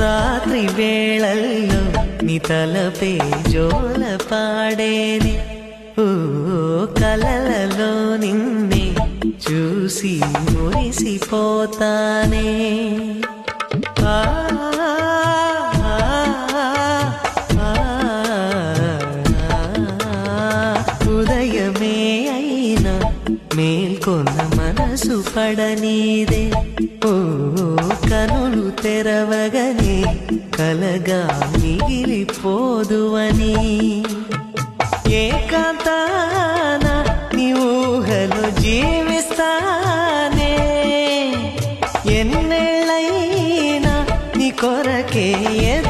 రాత్రి వేళల్లో నీ తలపే జోల పాడేనే. ఓ కలలలో నిన్నే చూసి మురిసిపోతానే. ఆ ఉదయమే అయినా మేల్కొన్న మనసు పడనీదే. ఓ కనులు తెరవగనే కలగా మిగిలిపోదువని. ఏకాంతాన నీ ఊహలో జీవిస్తానే. ఎన్నేళ్ళైనా నీ కొరకే